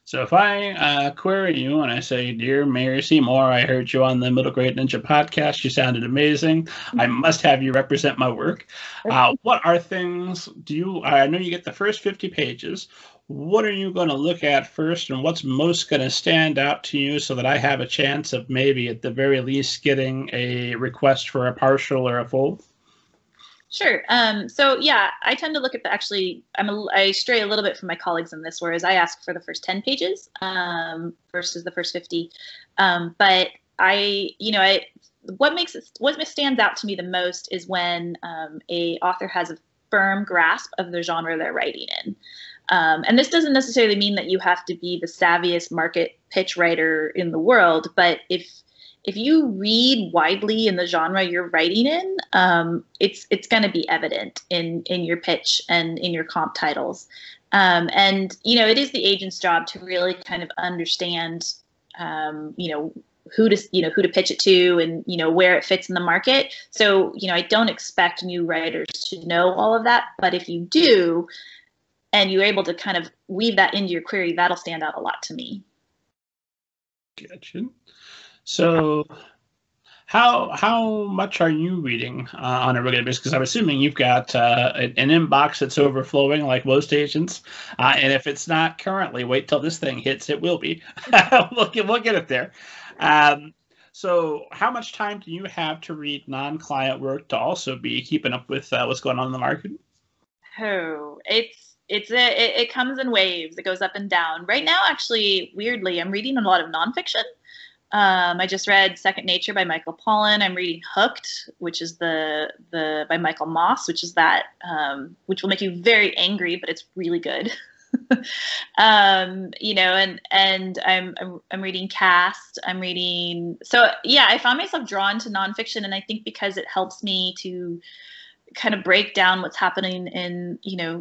So if I query you and I say, "Dear Mary Seymour, I heard you on the Middle Grade Ninja podcast. You sounded amazing. I must have you represent my work." What are things do you? I know you get the first 50 pages. What are you going to look at first, and what's most going to stand out to you so that I have a chance of maybe at the very least getting a request for a partial or a full? Sure. So yeah, I tend to look at I stray a little bit from my colleagues in this, whereas I ask for the first 10 pages versus the first 50. But what stands out to me the most is when a author has a firm grasp of the genre they're writing in. And this doesn't necessarily mean that you have to be the savviest market pitch writer in the world, but if you read widely in the genre you're writing in, it's going to be evident in your pitch and in your comp titles. And it is the agent's job to really kind of understand, who to pitch it to, and where it fits in the market. So I don't expect new writers to know all of that, but if you do, and you're able to kind of weave that into your query, that'll stand out a lot to me. Gotcha. So how much are you reading on a regular basis? Because I'm assuming you've got an inbox that's overflowing like most agents. And if it's not currently, wait till this thing hits. It will be. we'll get it there. So how much time do you have to read non-client work to also be keeping up with what's going on in the market? Oh, it comes in waves. It goes up and down. Right now, actually, weirdly, I'm reading a lot of nonfiction. I just read Second Nature by Michael Pollan. I'm reading Hooked, which is the by Michael Moss, which is which will make you very angry, but it's really good. And I'm reading Cast. I found myself drawn to nonfiction, and I think because it helps me to kind of break down what's happening in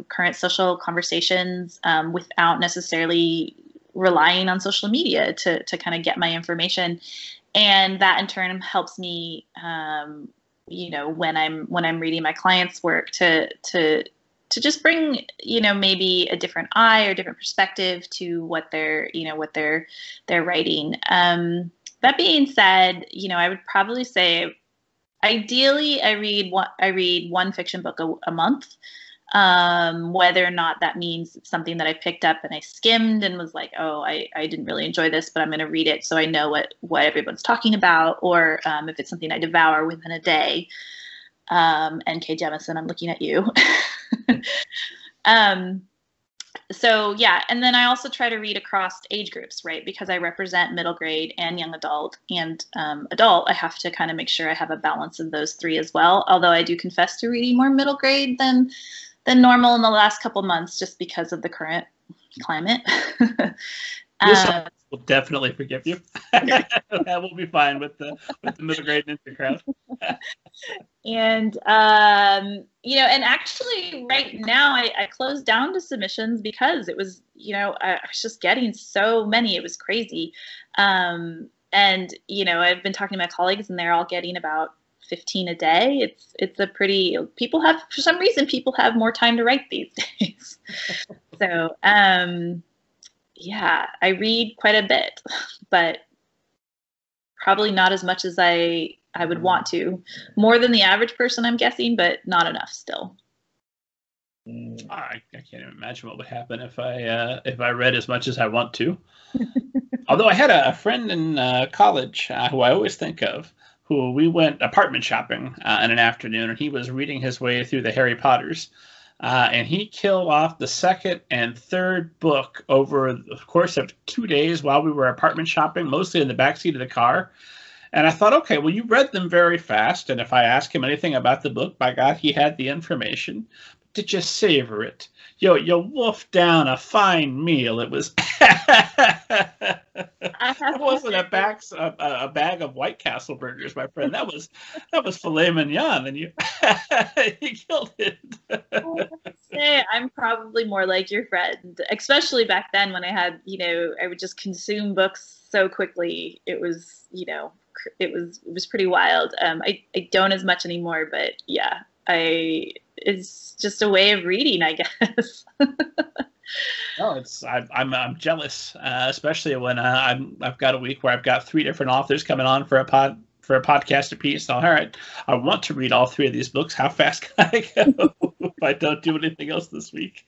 current social conversations without necessarily relying on social media to kind of get my information. And that in turn helps me when I'm reading my clients' work to just bring maybe a different eye or different perspective to what they're writing. That being said, I would probably say ideally I read one fiction book a month. Whether or not that means it's something that I picked up and I skimmed and was like, oh, I didn't really enjoy this, but I'm going to read it so I know what everyone's talking about, or if it's something I devour within a day. N.K. Jemisin, I'm looking at you. So yeah, and then I also try to read across age groups, right? Because I represent middle grade and young adult and adult. I have to kind of make sure I have a balance of those three as well. Although I do confess to reading more middle grade than normal in the last couple months, just because of the current climate. This will definitely forgive you. That will be fine with the middle grade ninja crowd. And and actually right now I closed down to submissions because it was I was just getting so many. It was crazy. And I've been talking to my colleagues, and they're all getting about 15 a day. It's a pretty, for some reason people have more time to write these days. So yeah, I read quite a bit, but probably not as much as I would want to. More than the average person, I'm guessing, but not enough still. I can't even imagine what would happen if I read as much as I want to. Although I had a friend in college who I always think of, who we went apartment shopping in an afternoon, and he was reading his way through the Harry Potters. And he killed off the second and third book over the course of 2 days while we were apartment shopping, mostly in the backseat of the car. And I thought, okay, well, you read them very fast, and if I ask him anything about the book, by God, he had the information. But did you savor it? You wolfed down a fine meal. It was... It wasn't a bag of White Castle burgers, my friend. That was filet mignon, and you killed it. I'm probably more like your friend, especially back then when I had, I would just consume books so quickly. It was, it was pretty wild. I don't as much anymore, but yeah, it's just a way of reading, I guess. Oh, I'm jealous, especially when I've got a week where I've got 3 different authors coming on for a podcast apiece. So, all right, I want to read all 3 of these books. How fast can I go if I don't do anything else this week?